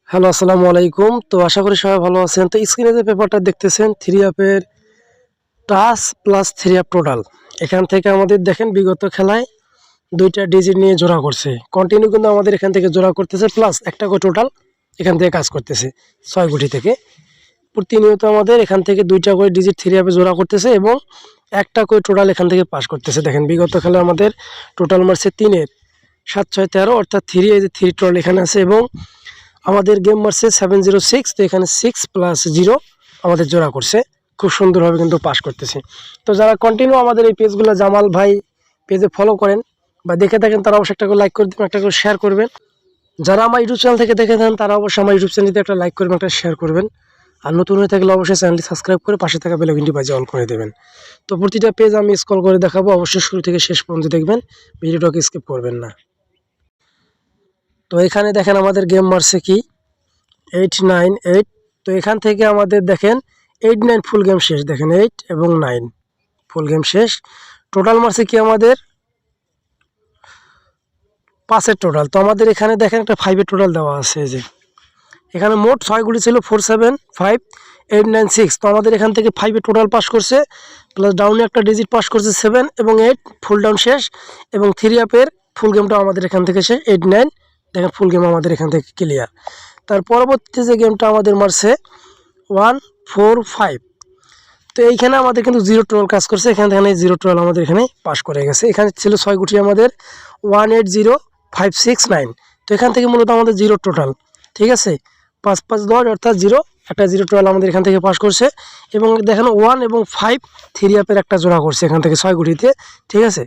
Hello, আসসালামু আলাইকুম। তো আশা করি সবাই ভালো আছেন। তো স্ক্রিনে যে পেপারটা দেখতেছেন 3 অ্যাপের টাস প্লাস 3 অ্যাপ টোটাল। এখান থেকে আমাদের দেখেন বিগত খেলায় 2টা ডিজিট নিয়ে জোড়া করছে। কন্টিনিউ কিন্তু আমাদের এখান থেকে জোড়া করতেছে প্লাস একটা করে টোটাল এখান থেকে কাজ করতেছে 6 গুটি থেকে। প্রতিনিয়ত আমাদের এখান থেকে 2টা করে ডিজিট 3 অ্যাপে জোড়া করতেছে এবং একটা করে টোটাল এখান থেকে পাস করতেছে। দেখেন বিগত খেলায় আমাদের টোটাল মারছে 3 এর 7 6 13 অর্থাৎ 3 এই যে 3 টোটাল এখানে আছে এবং আমাদের গেম মারছে 706। তো এখানে 6 প্লাস 0 আমাদের জোড়া করছে, খুব সুন্দরভাবে কিন্তু পাস করতেছে। তো যারা কন্টিনিউ আমাদের এই পেজগুলো জামাল ভাই পেজে ফলো করেন বা দেখে থাকেন তারা অবশ্যই একটা করে লাইক করে দেবেন, একটা করে শেয়ার করবেন। যারা আমার ইউটিউব চ্যানেল থেকে দেখে থাকেন তারা অবশ্যই আমার ইউটিউব চ্যানেলতে একটা লাইক করবেন, একটা শেয়ার করবেন। আর নতুন হয়ে থাকলে অবশ্যই চ্যানেলটি সাবস্ক্রাইব করে পাশে থাকা বেল আইকনটি বাজিয়ে অল করে দেবেন। তো প্রতিটা পেজ আমি স্ক্রল করে দেখাবো, অবশ্যই শুরু থেকে শেষ পর্যন্ত দেখবেন, ভিডিওটাকে স্কিপ করবেন না। তো এখানে দেখেন আমাদের গেম মারছে কি 898। তো এখান থেকে আমাদের দেখেন 8 9 ফুল গেম শেষ। দেখেন 8 এবং 9 ফুল গেম শেষ। টোটাল মারছে কি আমাদের 5 এর টোটাল। তো আমাদের এখানে দেখেন একটা 5 এর টোটাল দেওয়া আছে। এই যে এখানে মোট 6 গুলি ছিল 4 7 5 8 9 6। তো আমাদের এখান থেকে 5 এর টোটাল পাস করছে প্লাস ডাউনে একটা ডিজিট পাস করছে 7 এবং 8 ফুল ডাউন শেষ এবং 3 আপের ফুল গেমটা আমাদের এখান থেকে শেষ 8 9। দেখেন ফুল গেম আমাদের এখান থেকে ক্লিয়ার। তার পরবর্তী যে গেমটা আমাদের মারছে 1 4 5। তো এইখানে আমাদের কিন্তু 0 টোটাল কাজ করছে। এখানে দেখেন 0 টোটাল আমাদের এখানে পাস করে গেছে। এখানে ছিল 6 গুটি আমাদের 1 8 0 5 6 9। তো এখান থেকে মূলত আমাদের 0 টোটাল, ঠিক আছে, 5 5 10 অর্থাৎ 0 একটা 0 টোটাল আমাদের এখান থেকে পাস করছে এবং দেখেন 1 এবং 5 3 আপের একটা জোড়া করছে এখান থেকে 6 গুটিতে, ঠিক আছে।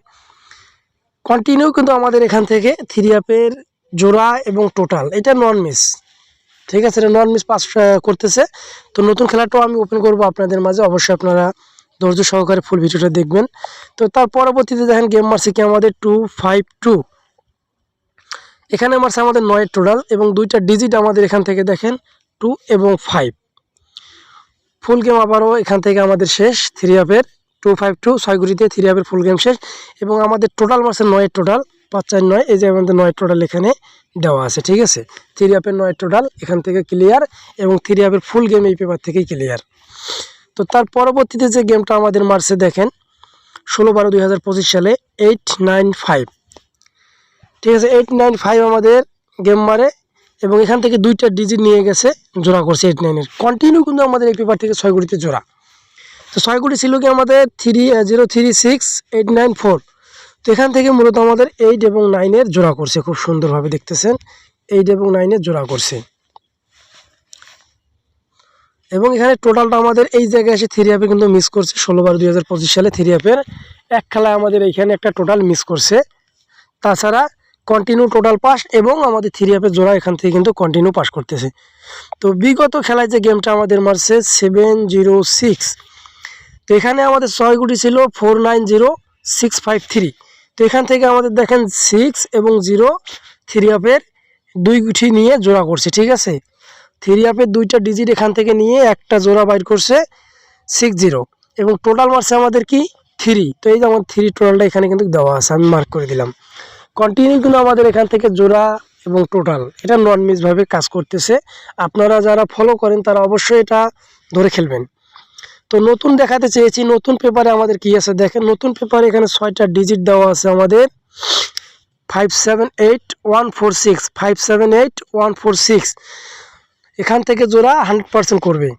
কন্টিনিউ কিন্তু আমাদের এখান থেকে 3 আপের জোড়া এবং টোটাল এটা নন মিস, ঠিক আছে, এটা নন মিস পাস করতেছে। তো নতুন খেলাটাও আমি ওপেন করব আপনাদের মাঝে, অবশ্যই আপনারা ধৈর্য সহকারে ফুল ভিডিওটা দেখবেন। তো তার পরবর্তীতে দেখেন গেম মারছে কি আমাদের 252। এখানে মারছে আমাদের 9 টোটাল এবং 2টা ডিজিট আমাদের এখান থেকে দেখেন 2 এবং 5 ফুল গেম আবারও এখান থেকে আমাদের শেষ 3 আপের 252 6 গুটিতে 3 আপের ফুল গেম শেষ এবং আমাদের টোটাল মারছে 9 টোটাল 5 4 9। এই যে আমাদের 9 টোটাল এখানে দেওয়া আছে, ঠিক আছে। 3 আপের 9 টোটাল এখান থেকে ক্লিয়ার এবং 3 আপের ফুল গেম এই পেপার থেকেই ক্লিয়ার। তো তার পরবর্তীতে যে গেমটা আমাদের মারছে দেখেন 16/12/2025 সালে 895, ঠিক আছে। 895 আমাদের গেম মারে এবং এখান থেকে 2টা ডিজিট নিয়ে গেছে জোড়া করছে 8 9 এর। কন্টিনিউ কিন্তু আমাদের এই পেপার থেকে 6 গুটিতে জোড়া। তো 6 গুটি ছিল কি আমাদের 3 0 3 6 8 9 4। তো এখান থেকে মূলত আমাদের 8 এবং 9 এর জোড়া করছে, খুব সুন্দরভাবে দেখতেছেন 8 এবং 9 এর জোড়া করছে এবং এখানে টোটালটা আমাদের এই জায়গায় এসে 3 আপে কিন্তু মিস করছে 16/12/2025 সালে 3 আপের এক খেলায় আমাদের এইখানে একটা টোটাল মিস করছে। তাছাড়া কন্টিনিউ টোটাল পাস এবং আমাদের 3 আপের জোড়া এখান থেকে কিন্তু কন্টিনিউ পাস করতেছে। তো বিগত খেলায় যে গেমটা আমাদের মারছে 706। তো এখানে আমাদের 6 গুটি ছিল 490653। তো এখান থেকে আমাদের দেখেন 6 এবং 0 3 আপের 2 গুটি নিয়ে জোড়া করছে, ঠিক আছে। 3 আপের 2টা ডিজিট এখান থেকে নিয়ে একটা জোড়া বাইর করছে 60 এবং টোটাল মারছে আমাদের কি 3। তো এই যে আমার 3 টোটালটা এখানে কিন্তু দেওয়া আছে, আমি মার্ক করে দিলাম। কন্টিনিউ কিন্তু আমাদের এখান থেকে জোড়া এবং টোটাল এটা নন মিসভাবে কাজ করতেছে। আপনারা যারা ফলো করেন তারা অবশ্যই এটা ধরে খেলবেন। তো নতুন দেখাতে চেয়েছি নতুন পেপারে আমাদের কি আছে দেখেন। নতুন পেপারে এখানে 6টা ডিজিট দেওয়া আছে আমাদের 578146 578146। এখান থেকে জোড়া 100% করবে,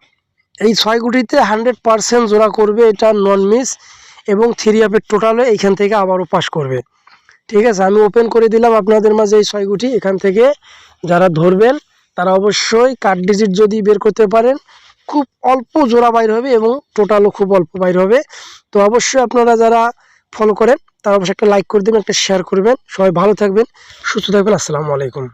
এই 6 গুটিতে 100% জোড়া করবে, এটা নন মিস এবং 3 আপের টোটালে এইখান থেকে আবারও পাস করবে, ঠিক আছে। আমি ওপেন করে দিলাম আপনাদের মাঝে এই 6 গুটি। এখান থেকে যারা ধরবেন তারা অবশ্যই কার্ড ডিজিট যদি বের করতে পারেন খুব অল্প জোড়া বাইর হবে এবং টোটালও খুব অল্প বাইর হবে। তো অবশ্যই আপনারা যারা ফলো করেন তারা অবশ্যই একটা লাইক করে দেবেন, একটা শেয়ার করবেন। সবাই ভালো থাকবেন, সুস্থ থাকবেন। আসসালামু আলাইকুম।